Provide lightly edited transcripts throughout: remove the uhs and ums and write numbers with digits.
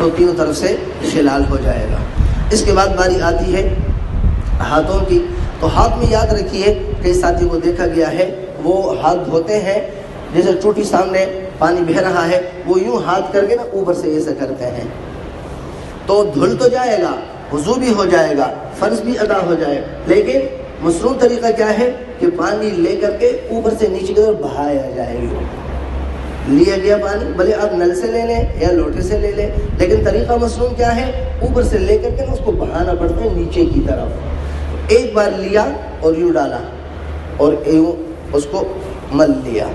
تو تینوں طرف سے خلال ہو جائے گا۔ اس کے بعد باری آتی ہے ہاتھوں کی، تو ہاتھ میں یاد رکھیے کئی ساتھی کو دیکھا گیا ہے وہ ہاتھ دھوتے ہیں، جیسے ٹوٹی سامنے پانی بہہ رہا ہے وہ یوں ہاتھ کر کے نا اوپر سے ایسے کرتے ہیں، تو دھل تو جائے گا، وضو بھی ہو جائے گا، فرض بھی ادا ہو جائے گا، لیکن مشروع طریقہ کیا ہے کہ پانی لے کر کے اوپر سے نیچے کی طرف بہایا جائے گا۔ لیا گیا پانی بھلے آپ نل سے لے لیں یا لوٹے سے لے لیں، لیکن طریقہ مشروع کیا ہے، اوپر سے لے کر کے نا اس کو بہانا پڑتا ہے نیچے کی طرف۔ ایک بار لیا اور یوں ڈالا اور یوں اس کو مل لیا،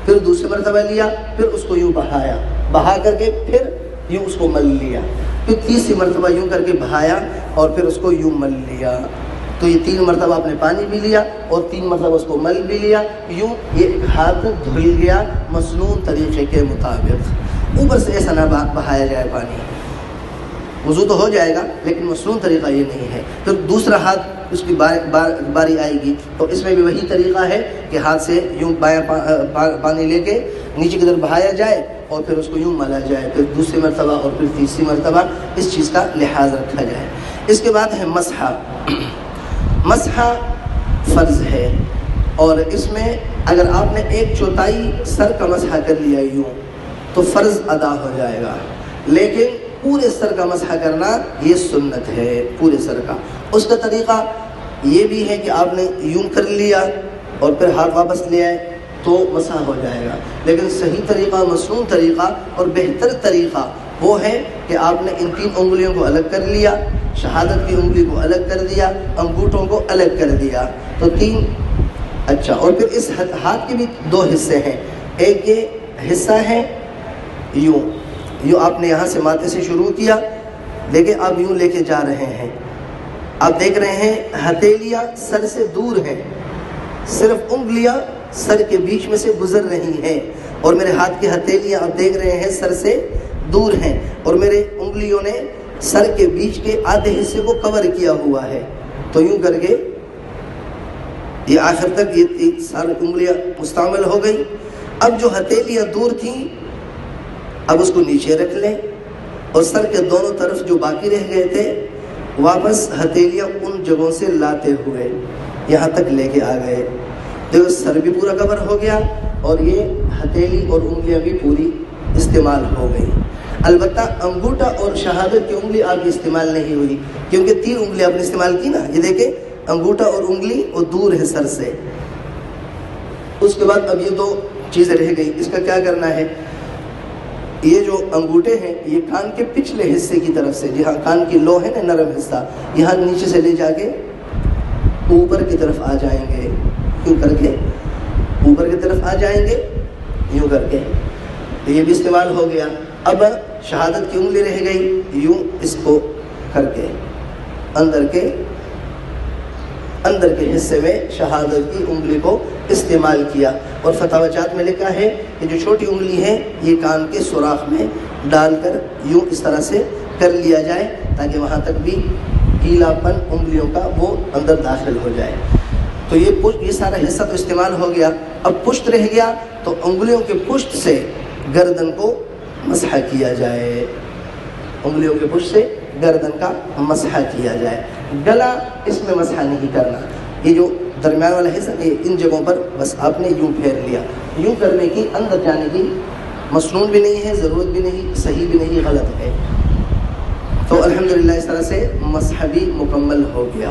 پھر دوسری مرتبہ لیا، پھر اس کو یوں بہایا، بہا کر کے پھر یوں اس کو مل لیا، پھر تیسری مرتبہ یوں کر کے بہایا اور پھر اس کو یوں مل لیا۔ تو یہ 3 مرتبہ آپ نے پانی بھی لیا اور 3 مرتبہ اس کو مل بھی لیا، یوں یہ ہاتھ دھل گیا مسنون طریقے کے مطابق۔ اوپر سے ایسا نہ بہایا جائے پانی، وضو تو ہو جائے گا لیکن مسنون طریقہ یہ نہیں ہے۔ پھر دوسرا ہاتھ اس کی باری آئے گی تو اس میں بھی وہی طریقہ ہے کہ ہاتھ سے یوں بایاں پانی لے کے نیچے کی طرف بہایا جائے اور پھر اس کو یوں ملا جائے، پھر دوسری مرتبہ اور پھر تیسری مرتبہ اس چیز کا لحاظ رکھا جائے۔ اس کے بعد ہے مسح۔ مسح فرض ہے، اور اس میں اگر آپ نے 1/4 سر کا مسح کر لیا یوں تو فرض ادا ہو جائے گا، لیکن پورے سر کا مسح کرنا یہ سنت ہے، پورے سر کا۔ اس کا طریقہ یہ بھی ہے کہ آپ نے یوں کر لیا اور پھر ہاتھ واپس لے آئے تو مسح ہو جائے گا، لیکن صحیح طریقہ، مصنون طریقہ اور بہتر طریقہ وہ ہے کہ آپ نے ان 3 انگلیوں کو الگ کر لیا، شہادت کی انگلی کو الگ کر دیا، انگوٹھوں کو الگ کر دیا، تو 3۔ اچھا، اور پھر اس ہاتھ کے بھی 2 حصے ہیں، ایک یہ حصہ ہے یوں آپ نے یہاں سے ماتھے سے شروع کیا، لیکن آپ یوں لے کے جا رہے ہیں، آپ دیکھ رہے ہیں ہتھیلیاں سر سے دور ہیں، صرف انگلیاں سر کے بیچ میں سے گزر رہی ہیں، اور میرے ہاتھ کی ہتھیلیاں آپ دیکھ رہے ہیں سر سے دور ہیں، اور میرے انگلیوں نے سر کے بیچ کے آدھے حصے کو کور کیا ہوا ہے، تو یوں کر کے یہ آخر تک یہ ساری انگلیاں مستعمل ہو گئی۔ اب جو ہتھیلیاں دور تھیں اب اس کو نیچے رکھ لیں، اور سر کے دونوں طرف جو باقی رہ گئے تھے واپس ہتھیلیاں ان جگہوں سے لاتے ہوئے یہاں تک لے کے آ گئے، دیکھو سر بھی پورا کور ہو گیا اور یہ ہتھیلی اور انگلیاں بھی پوری استعمال ہو گئی۔ البتہ انگوٹھا اور شہادت کی انگلی آپ کی استعمال نہیں ہوئی، کیونکہ 3 انگلی آپ نے استعمال کی نا، یہ دیکھیں انگوٹھا اور انگلی وہ دور ہے سر سے۔ اس کے بعد اب یہ 2 چیزیں رہ گئی، اس کا کیا کرنا ہے؟ یہ جو انگوٹھے ہیں یہ کان کے پچھلے حصے کی طرف سے، جہاں کان کی لو ہے نا نرم حصہ، یہاں نیچے سے لے جا کے اوپر کی طرف آ جائیں گے، یوں کر کے اوپر کی طرف آ جائیں گے، یوں کر کے، تو یہ بھی استعمال ہو گیا۔ اب شہادت کی انگلی رہ گئی، یوں اس کو کر کے اندر کے حصے میں شہادت کی انگلی کو استعمال کیا، اور فتاوی جات میں لکھا ہے کہ جو چھوٹی انگلی ہے یہ کان کے سوراخ میں ڈال کر یوں اس طرح سے کر لیا جائے تاکہ وہاں تک بھی گیلا پن انگلیوں کا وہ اندر داخل ہو جائے۔ تو یہ سارا حصہ تو استعمال ہو گیا، اب پشت رہ گیا، تو انگلیوں کے پشت سے گردن کو مسح کیا جائے، انگلیوں کے پشت سے گردن کا مسح کیا جائے۔ گلا اس میں مسح نہیں کرنا، یہ جو درمیان والا حصہ ان جگہوں پر بس آپ نے یوں پھیر لیا، یوں کرنے کی اندر جانے کی مسنون بھی نہیں ہے، ضرورت بھی نہیں، صحیح بھی نہیں، غلط ہے۔ تو الحمدللہ اس طرح سے مسح بھی مکمل ہو گیا۔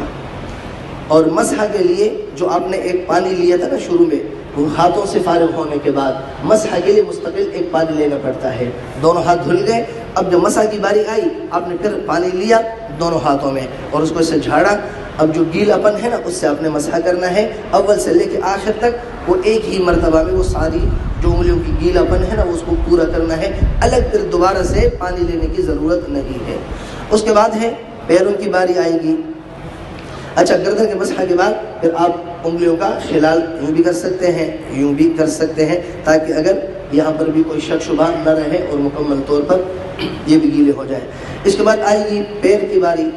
اور مسح کے لیے جو آپ نے ایک پانی لیا تھا نا شروع میں، وہ ہاتھوں سے فارغ ہونے کے بعد مسح کے لیے مستقل ایک پانی لینا پڑتا ہے، دونوں ہاتھ دھل گئے، اب جب مسح کی باری آئی آپ نے پھر پانی لیا دونوں ہاتھوں میں اور اس کو اس سے جھاڑا، اب جو گیلا پن ہے نا اس سے آپ نے مسح کرنا ہے، اول سے لے کے آخر تک وہ ایک ہی مرتبہ میں وہ ساری جو انگلیوں کی گیلا پن ہے نا اس کو پورا کرنا ہے، الگ پھر دوبارہ سے پانی لینے کی ضرورت نہیں ہے۔ اس کے بعد ہے پیروں کی باری آئے گی۔ اچھا، گردن کے مسح کے بعد پھر آپ انگلیوں کا خلال یوں بھی کر سکتے ہیں، یوں بھی کر سکتے ہیں، تاکہ اگر یہاں پر بھی کوئی شک شبہ نہ رہے اور مکمل طور پر یہ بھی گیلے ہو جائیں۔ اس کے بعد آئے گی پیر کی باری۔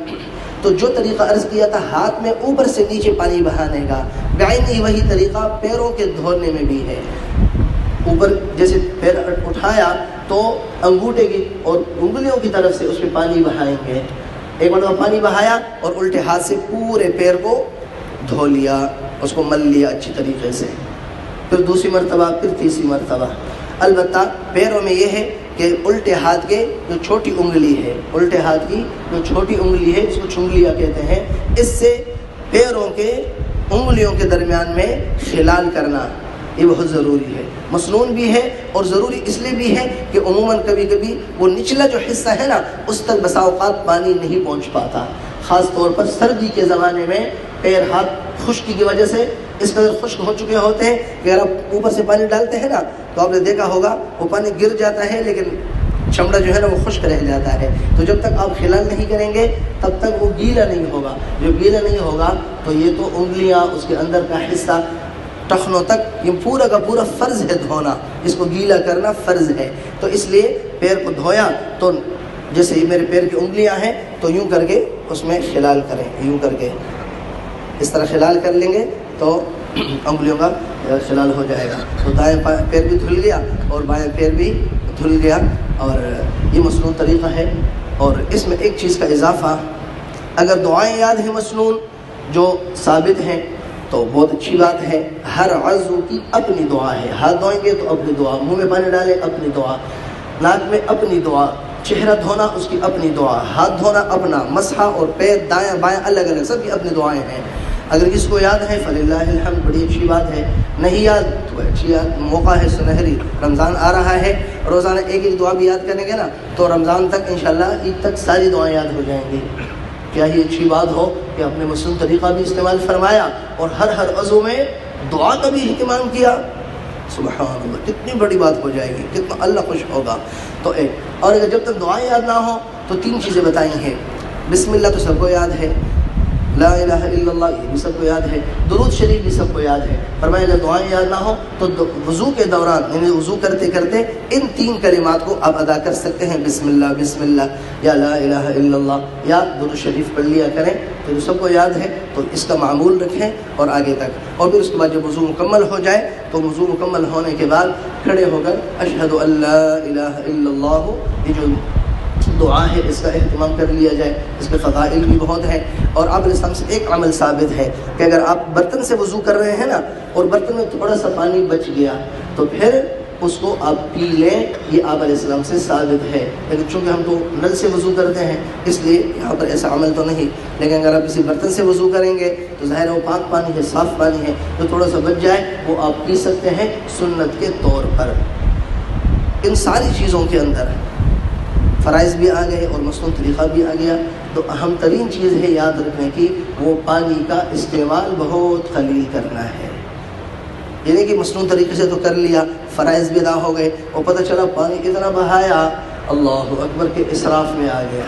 تو جو طریقہ عرض کیا تھا ہاتھ میں اوپر سے نیچے پانی بہانے کا، بعینی وہی طریقہ پیروں کے دھونے میں بھی ہے۔ اوپر جیسے پیر اٹھایا تو انگوٹھے کی اور انگلیوں کی طرف سے اس میں پانی بہائیں گے. ایک مرتبہ پانی بہایا اور الٹے ہاتھ سے پورے پیر کو دھو لیا, اس کو مل لیا اچھی طریقے سے. پھر دوسری مرتبہ, پھر تیسری مرتبہ. البتہ پیروں میں یہ ہے کہ الٹے ہاتھ کے جو چھوٹی انگلی ہے, الٹے ہاتھ کی جو چھوٹی انگلی ہے, اس کو چنگلیاں کہتے ہیں, اس سے پیروں کے انگلیوں کے درمیان میں خلال کرنا یہ بہت ضروری ہے. مسنون بھی ہے اور ضروری اس لیے بھی ہے کہ عموماً کبھی کبھی وہ نچلا جو حصہ ہے نا اس تک بسا اوقات پانی نہیں پہنچ پاتا, خاص طور پر سردی کے زمانے میں پیر ہاتھ خشکی کی وجہ سے اس قدر خشک ہو چکے ہوتے ہیں کہ اگر آپ اوپر سے پانی ڈالتے ہیں نا تو آپ نے دیکھا ہوگا وہ پانی گر جاتا ہے لیکن چمڑا جو ہے نا وہ خشک رہ جاتا ہے. تو جب تک آپ خلال نہیں کریں گے تب تک وہ گیلا نہیں ہوگا. جو گیلا نہیں ہوگا تو یہ تو انگلیاں, اس کے اندر کا حصہ ٹخنوں تک, یہ پورا کا پورا فرض ہے دھونا, اس کو گیلا کرنا فرض ہے. تو اس لیے پیر کو دھویا تو جیسے یہ میرے پیر کی انگلیاں ہیں تو یوں کر کے اس میں خلال کریں, یوں کر کے اس طرح خلال کر لیں گے تو انگلیوں کا خلال ہو جائے گا. تو دائیں پیر بھی دھل گیا اور بائیں پیر بھی دھل گیا, اور یہ مسنون طریقہ ہے. اور اس میں ایک چیز کا اضافہ, اگر دعائیں یاد ہیں مسنون جو ثابت ہیں تو بہت اچھی بات ہے. ہر عضو کی اپنی دعا ہے, ہاتھ دھوئیں گے تو اپنی دعا, منہ میں پانی ڈالیں اپنی دعا, ناک میں اپنی دعا, چہرہ دھونا اس کی اپنی دعا, ہاتھ دھونا اپنا, مسحہ اور پیر دائیں بائیں الگ الگ سب کی اپنی دعائیں ہیں. اگر کس کو یاد ہے فللہ الحمد, بڑی اچھی بات ہے. نہیں یاد تو اچھی موقع ہے سنہری, رمضان آ رہا ہے, روزانہ ایک ایک دعا بھی یاد کریں گے نا تو رمضان تک انشاءاللہ عید تک ساری دعائیں یاد ہو جائیں گی. کیا ہی اچھی بات ہو کہ اپنے مسنون طریقہ بھی استعمال فرمایا اور ہر عضو میں دعا کا بھی اہتمام کیا. سبحان اللہ, کتنی بڑی بات ہو جائے گی, کتنا اللہ خوش ہوگا. تو ایک, اور اگر جب تک دعائیں یاد نہ ہوں تو 3 چیزیں بتائی ہیں. بسم اللہ تو سب کو یاد ہے, لا الہ الا اللہ یہ بھی سب کو یاد ہے, درود شریف بھی سب کو یاد ہے. فرمایا اگر دعائیں یاد نہ ہوں تو وضو کے دوران یعنی وضو کرتے کرتے ان 3 کلمات کو آپ ادا کر سکتے ہیں, بسم اللہ یا لا الہ الا اللہ یا درود شریف پڑھ لیا کریں. تو جو سب کو یاد ہے تو اس کا معمول رکھیں اور آگے تک. اور پھر اس کے بعد جب وضو مکمل ہو جائے تو وضو مکمل ہونے کے بعد کھڑے ہو کر اشہد ان لا الہ الا اللہ, یہ جو دعا ہے اس کا اہتمام کر لیا جائے. اس کے فضائل بھی بہت ہیں. اور آپ علیہ السلام سے ایک عمل ثابت ہے کہ اگر آپ برتن سے وضو کر رہے ہیں نا اور برتن میں تھوڑا سا پانی بچ گیا تو پھر اس کو آپ پی لیں, یہ آپ علیہ السلام سے ثابت ہے. لیکن چونکہ ہم تو نل سے وضو کرتے ہیں اس لیے یہاں پر ایسا عمل تو نہیں. لیکن اگر آپ کسی برتن سے وضو کریں گے تو ظاہر ہے وہ پاک پانی ہے, صاف پانی ہے, جو تھوڑا سا بچ جائے وہ آپ پی سکتے ہیں سنت کے طور پر. ان ساری چیزوں کے اندر فرائض بھی آ گئے اور مسنون طریقہ بھی آ گیا. تو اہم ترین چیز ہے یاد رکھنے کی, وہ پانی کا استعمال بہت قلیل کرنا ہے. یعنی کہ مسنون طریقے سے تو کر لیا, فرائض بھی ادا ہو گئے اور پتہ چلا پانی اتنا بہایا, اللہ اکبر کے اسراف میں آ گیا.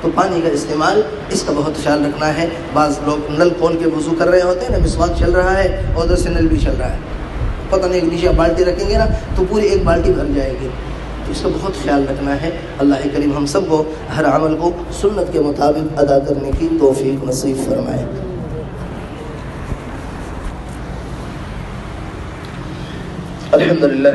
تو پانی کا استعمال اس کا بہت خیال رکھنا ہے. بعض لوگ نل کھول کے وضو کر رہے ہوتے ہیں نا, مسواک چل رہا ہے اور ادھر سے نل بھی چل رہا ہے, پتہ نہیں نیچے بالٹی رکھیں گے نا تو پوری ایک بالٹی بھر جائے گی. تو اس کا بہت خیال رکھنا ہے. اللہ کریم ہم سب کو ہر عمل کو سنت کے مطابق ادا کرنے کی توفیق نصیب فرمائے. الحمدللہ.